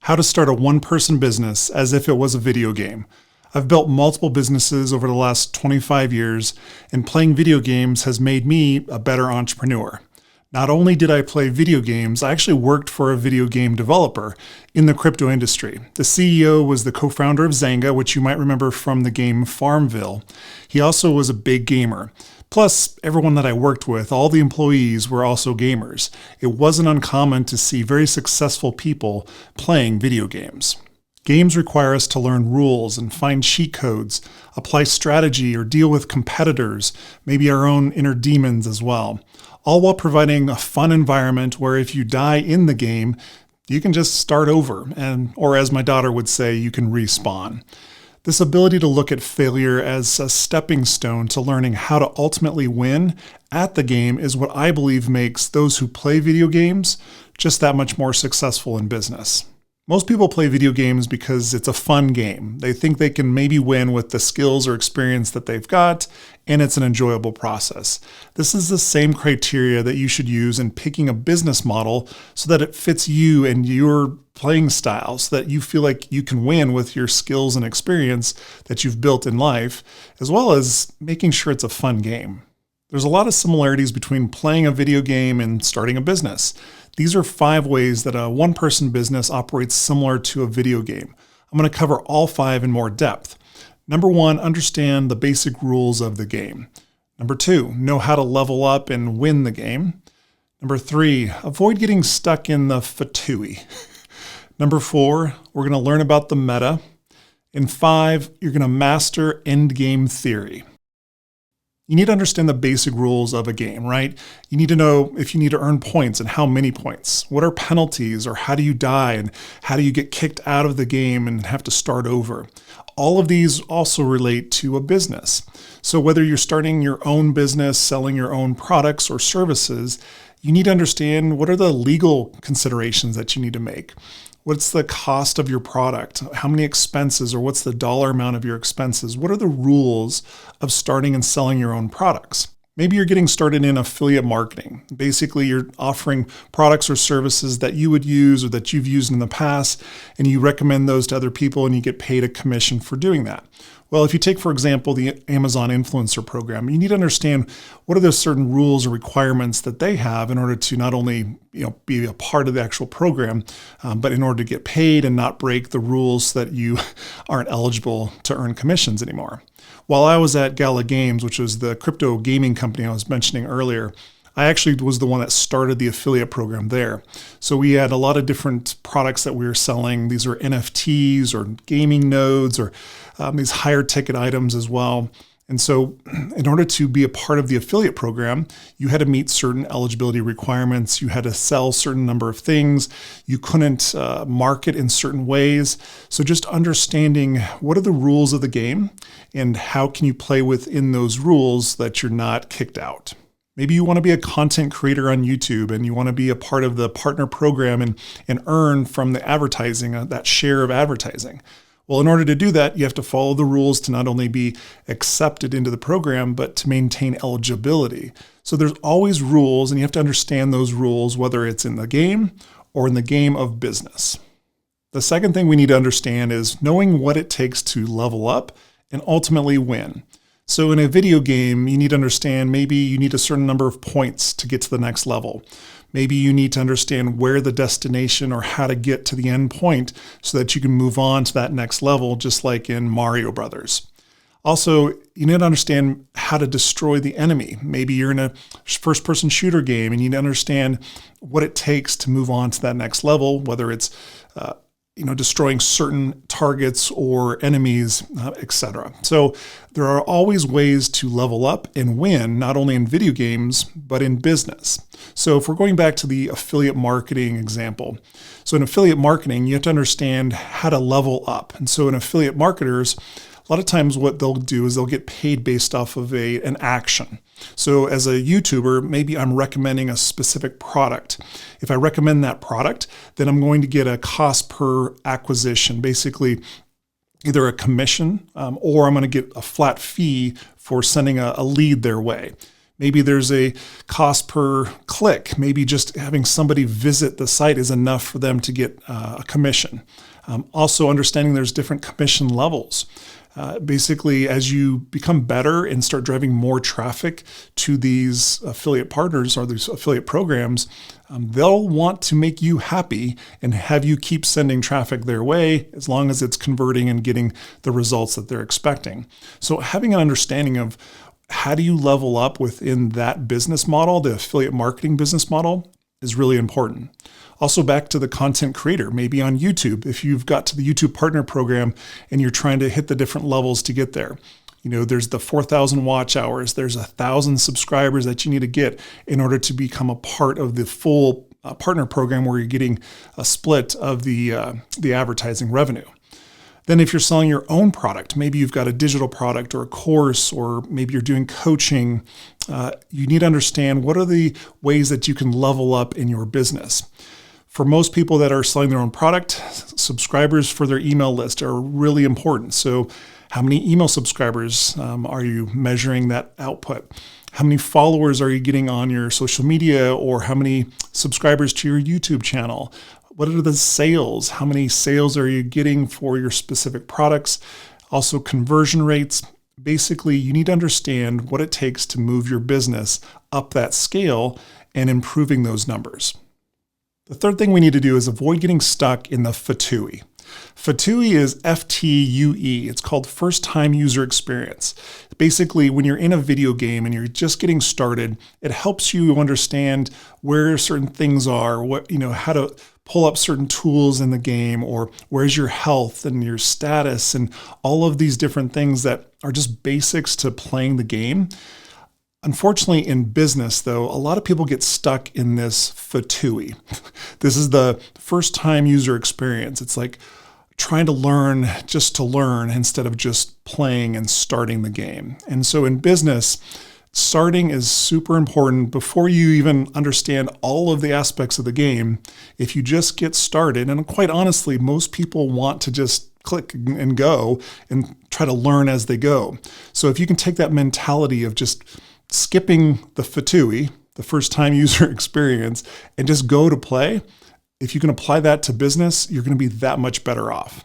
How to start a one-person business as if it was a video game. I've built multiple businesses over the last 25 years, and playing video games has made me a better entrepreneur. Not only did I play video games, I actually worked for a video game developer in the crypto industry. The CEO was the co-founder of Zynga, which you might remember from the game Farmville. He also was a big gamer. Plus, everyone that I worked with, all the employees were also gamers. It wasn't uncommon to see very successful people playing video games. Games require us to learn rules and find cheat codes, apply strategy or deal with competitors, maybe our own inner demons as well, all while providing a fun environment where if you die in the game, you can just start over, or as my daughter would say, you can respawn. This ability to look at failure as a stepping stone to learning how to ultimately win at the game is what I believe makes those who play video games just that much more successful in business. Most people play video games because it's a fun game. They think they can maybe win with the skills or experience that they've got, and it's an enjoyable process. This is the same criteria that you should use in picking a business model so that it fits you and your playing style, so that you feel like you can win with your skills and experience that you've built in life, as well as making sure it's a fun game. There's a lot of similarities between playing a video game and starting a business. These are 5 ways that a one-person business operates similar to a video game. I'm going to cover all 5 in more depth. Number 1, understand the basic rules of the game. Number 2, know how to level up and win the game. Number 3, avoid getting stuck in the fatui. Number 4, we're going to learn about the meta. And 5, you're going to master endgame theory. You need to understand the basic rules of a game, right? You need to know if you need to earn points and how many points. What are penalties, or how do you die, and how do you get kicked out of the game and have to start over? All of these also relate to a business. So whether you're starting your own business, selling your own products or services, you need to understand what are the legal considerations that you need to make. What's the cost of your product? How many expenses, or what's the dollar amount of your expenses? What are the rules of starting and selling your own products? Maybe you're getting started in affiliate marketing. Basically, you're offering products or services that you would use or that you've used in the past, and you recommend those to other people and you get paid a commission for doing that. Well, if you take, for example, the Amazon influencer program, you need to understand what are the certain rules or requirements that they have in order to not only be a part of the actual program, but in order to get paid and not break the rules so that you aren't eligible to earn commissions anymore. While I was at Gala Games, which was the crypto gaming company I was mentioning earlier, I actually was the one that started the affiliate program there. So we had a lot of different products that we were selling. These are NFTs or gaming nodes or these higher ticket items as well. And so in order to be a part of the affiliate program, you had to meet certain eligibility requirements. You had to sell a certain number of things. You couldn't market in certain ways. So just understanding what are the rules of the game and how can you play within those rules that you're not kicked out. Maybe you want to be a content creator on YouTube and you want to be a part of the partner program and earn from the advertising, that share of advertising. Well, in order to do that, you have to follow the rules to not only be accepted into the program, but to maintain eligibility. So there's always rules, and you have to understand those rules, whether it's in the game or in the game of business. The second thing we need to understand is knowing what it takes to level up and ultimately win. So in a video game, you need to understand maybe you need a certain number of points to get to the next level. Maybe you need to understand where the destination or how to get to the end point so that you can move on to that next level, just like in Mario Brothers. Also, you need to understand how to destroy the enemy. Maybe you're in a first-person shooter game and you need to understand what it takes to move on to that next level, whether it's destroying certain targets or enemies, etc. So there are always ways to level up and win, not only in video games, but in business. So if we're going back to the affiliate marketing example, so in affiliate marketing, you have to understand how to level up. And so in affiliate marketers, a lot of times what they'll do is they'll get paid based off of an action. So as a YouTuber, maybe I'm recommending a specific product. If I recommend that product, then I'm going to get a cost per acquisition, basically either a commission or I'm going to get a flat fee for sending a lead their way. Maybe there's a cost per click. Maybe just having somebody visit the site is enough for them to get a commission. Also understanding there's different commission levels. Basically, as you become better and start driving more traffic to these affiliate partners or these affiliate programs, they'll want to make you happy and have you keep sending traffic their way as long as it's converting and getting the results that they're expecting. So having an understanding of how do you level up within that business model, the affiliate marketing business model, is really important. Also back to the content creator, maybe on YouTube, if you've got to the YouTube partner program and you're trying to hit the different levels to get there. There's the 4,000 watch hours, there's 1,000 subscribers that you need to get in order to become a part of the full partner program where you're getting a split of the advertising revenue. Then if you're selling your own product, maybe you've got a digital product or a course, or maybe you're doing coaching, you need to understand what are the ways that you can level up in your business. For most people that are selling their own product, subscribers for their email list are really important. So how many email subscribers are you measuring that output? How many followers are you getting on your social media, or how many subscribers to your YouTube channel? What are the sales? How many sales are you getting for your specific products? Also conversion rates. Basically, you need to understand what it takes to move your business up that scale and improving those numbers. The third thing we need to do is avoid getting stuck in the FTUE. FTUE is FTUE. It's called first time user experience. Basically, when you're in a video game and you're just getting started, it helps you understand where certain things are, how to pull up certain tools in the game, or where's your health and your status and all of these different things that are just basics to playing the game. Unfortunately, in business, though, a lot of people get stuck in this FTUE. This is the first time user experience. It's like trying to learn just to learn instead of just playing and starting the game. And so in business, starting is super important before you even understand all of the aspects of the game. If you just get started, and quite honestly, most people want to just click and go and try to learn as they go. So if you can take that mentality of just skipping the FTUE, the first time user experience, and just go to play, if you can apply that to business, you're going to be that much better off.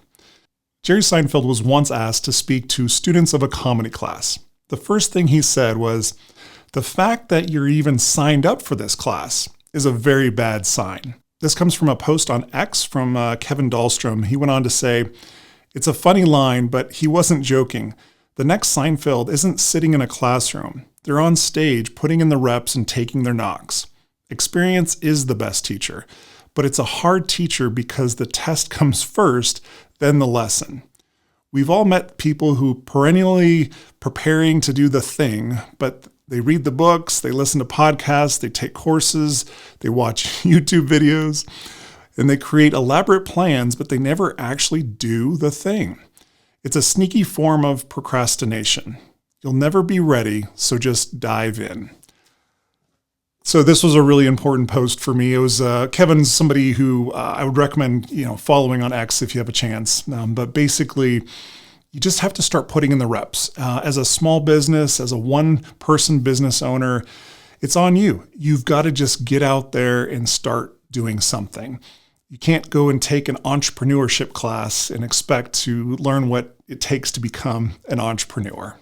Jerry Seinfeld was once asked to speak to students of a comedy class. The first thing he said was, "The fact that you're even signed up for this class is a very bad sign." This comes from a post on X from Kevin Dahlstrom. He went on to say, "It's a funny line, but he wasn't joking. The next Seinfeld isn't sitting in a classroom. They're on stage, putting in the reps and taking their knocks. Experience is the best teacher, but it's a hard teacher because the test comes first, then the lesson." We've all met people who perennially preparing to do the thing, but they read the books, they listen to podcasts, they take courses, they watch YouTube videos, and they create elaborate plans, but they never actually do the thing. It's a sneaky form of procrastination. You'll never be ready, so just dive in. So this was a really important post for me. It was Kevin's somebody who I would recommend following on X if you have a chance. But basically, you just have to start putting in the reps. As a small business, as a one-person business owner, it's on you. You've got to just get out there and start doing something. You can't go and take an entrepreneurship class and expect to learn what it takes to become an entrepreneur.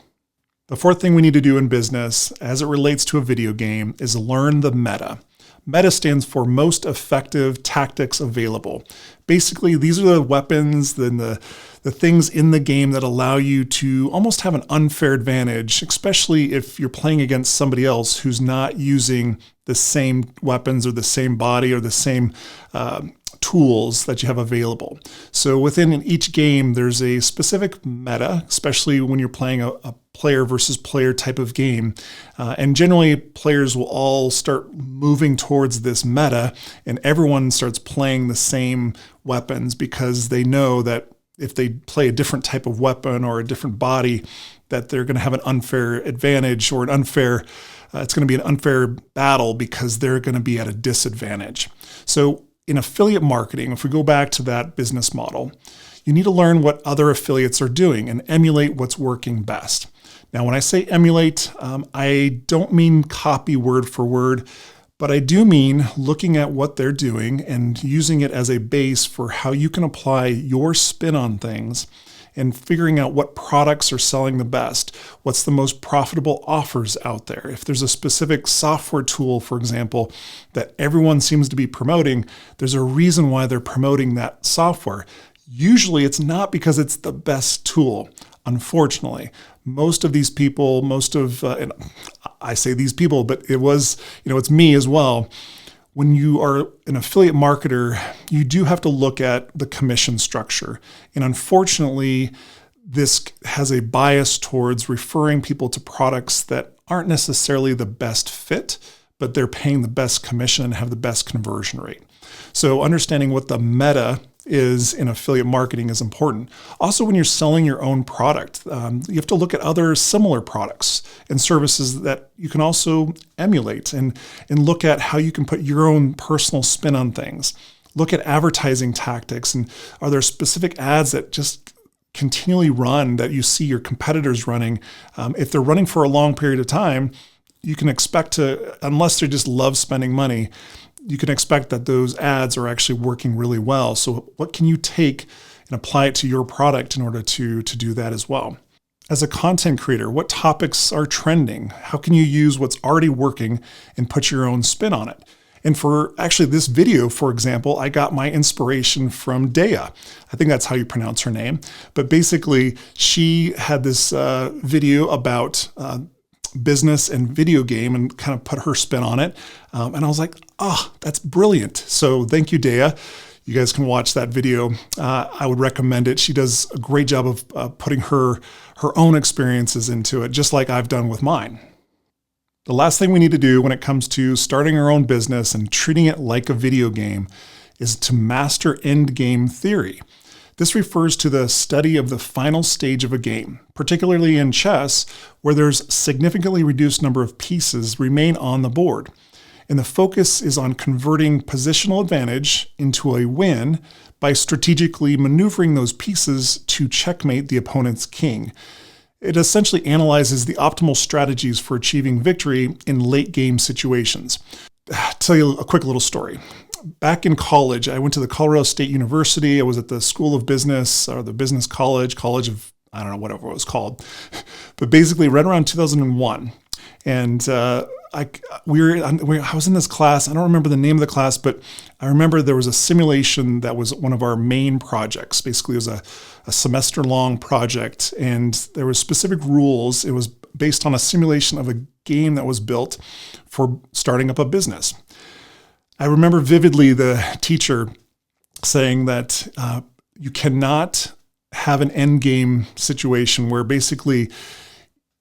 The fourth thing we need to do in business as it relates to a video game is learn the meta. Meta stands for most effective tactics available. Basically, these are the weapons and the things in the game that allow you to almost have an unfair advantage, especially if you're playing against somebody else who's not using the same weapons or the same body or the same tools that you have available. So within each game, there's a specific meta, especially when you're playing a player versus player type of game. And generally, players will all start moving towards this meta, and everyone starts playing the same weapons because they know that if they play a different type of weapon or a different body, that they're going to have an unfair advantage or it's going to be an unfair battle because they're going to be at a disadvantage. So in affiliate marketing, if we go back to that business model, you need to learn what other affiliates are doing and emulate what's working best. Now, when I say emulate, I don't mean copy word for word, but I do mean looking at what they're doing and using it as a base for how you can apply your spin on things and figuring out what products are selling the best, what's the most profitable offers out there. If there's a specific software tool, for example, that everyone seems to be promoting, there's a reason why they're promoting that software. Usually it's not because it's the best tool. Unfortunately, most of these people, and I say these people, but it's me as well. When you are an affiliate marketer, you do have to look at the commission structure. And unfortunately, this has a bias towards referring people to products that aren't necessarily the best fit, but they're paying the best commission and have the best conversion rate. So understanding what the meta is in affiliate marketing is important. Also, when you're selling your own product, you have to look at other similar products and services that you can also emulate and look at how you can put your own personal spin on things. Look at advertising tactics, and are there specific ads that just continually run that you see your competitors running? If they're running for a long period of time, you can expect to, unless they just love spending money, you can expect that those ads are actually working really well. So what can you take and apply it to your product in order to do that as well? As a content creator, what topics are trending? How can you use what's already working and put your own spin on it? And for actually this video, for example, I got my inspiration from Dea. I think that's how you pronounce her name. But basically, she had this video about business and video game and kind of put her spin on it. And I was like, that's brilliant. So thank you, Dea. You guys can watch that video. I would recommend it. She does a great job of putting her own experiences into it, just like I've done with mine. The last thing we need to do when it comes to starting our own business and treating it like a video game is to master end game theory. This refers to the study of the final stage of a game, particularly in chess, where there's significantly reduced number of pieces remain on the board. And the focus is on converting positional advantage into a win by strategically maneuvering those pieces to checkmate the opponent's king. It essentially analyzes the optimal strategies for achieving victory in late game situations. I'll tell you a quick little story. Back in college, I went to the Colorado State University. I was at the School of Business, or the Business College of, I don't know, whatever it was called. But basically right around 2001. And I was in this class. I don't remember the name of the class, but I remember there was a simulation that was one of our main projects. Basically, it was a semester-long project, and there were specific rules. It was based on a simulation of a game that was built for starting up a business. I remember vividly the teacher saying that you cannot have an end game situation where basically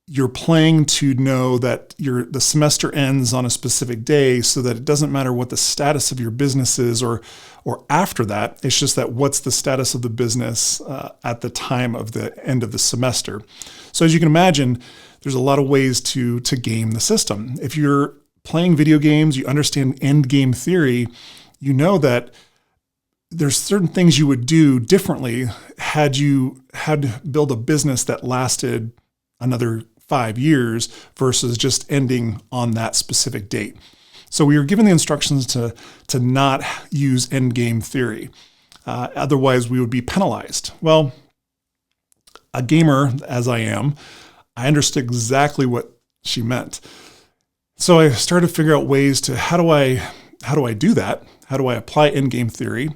you're playing to know that the semester ends on a specific day, so that it doesn't matter what the status of your business is or after that. It's just that what's the status of the business at the time of the end of the semester. So as you can imagine, there's a lot of ways to game the system. If you're playing video games, you understand end game theory, you know that there's certain things you would do differently had you had to build a business that lasted another 5 years versus just ending on that specific date. So we were given the instructions to not use end game theory. Otherwise, we would be penalized. Well, a gamer as I am, I understood exactly what she meant. So I started to figure out ways to how do I do that? How do I apply end-game theory?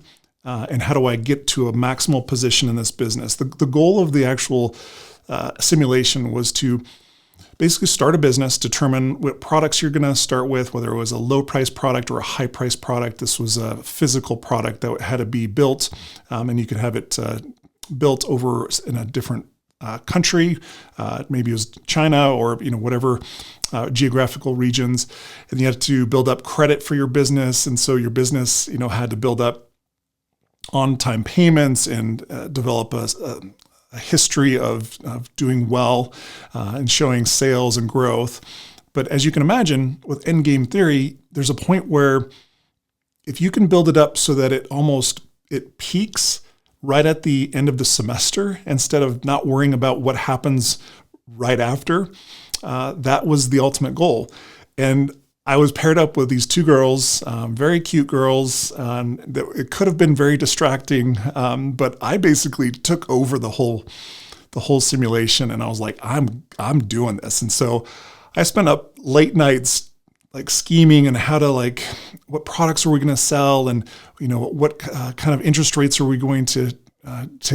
And how do I get to a maximal position in this business? The goal of the actual simulation was to basically start a business, determine what products you're going to start with, whether it was a low-price product or a high-price product. This was a physical product that had to be built, and you could have it built over in a different country, maybe it was China or whatever geographical regions, and you had to build up credit for your business, and so your business had to build up on-time payments and develop a history of doing well and showing sales and growth. But as you can imagine, with endgame theory, there's a point where if you can build it up so that it peaks right at the end of the semester, instead of not worrying about what happens right after, that was the ultimate goal. And I was paired up with these two girls, very cute girls. It could have been very distracting, but I basically took over the whole simulation, and I was like, I'm doing this. And so I spent up late nights like scheming and how to what products are we going to sell, and what kind of interest rates are we going to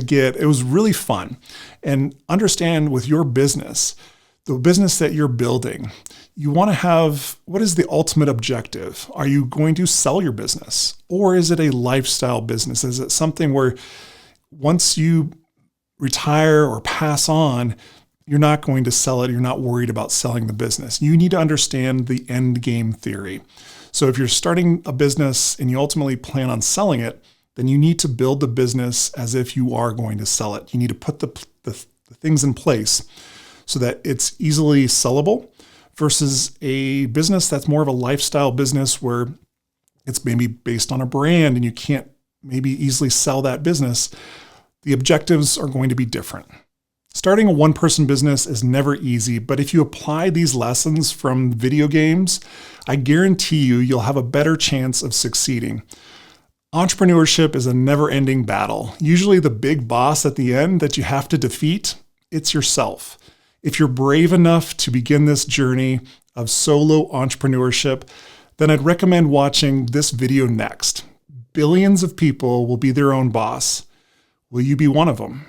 get. It was really fun. And understand with your business, the business that you're building, you want to have, what is the ultimate objective? Are you going to sell your business, or is it a lifestyle business? Is it something where once you retire or pass on, you're not going to sell it? You're not worried about selling the business. You need to understand the end game theory. So if you're starting a business and you ultimately plan on selling it, then you need to build the business as if you are going to sell it. You need to put the things in place so that it's easily sellable, versus a business that's more of a lifestyle business where it's maybe based on a brand and you can't maybe easily sell that business. The objectives are going to be different. Starting a one-person business is never easy, but if you apply these lessons from video games, I guarantee you'll have a better chance of succeeding. Entrepreneurship is a never-ending battle. Usually the big boss at the end that you have to defeat, it's yourself. If you're brave enough to begin this journey of solo entrepreneurship, then I'd recommend watching this video next. Billions of people will be their own boss. Will you be one of them?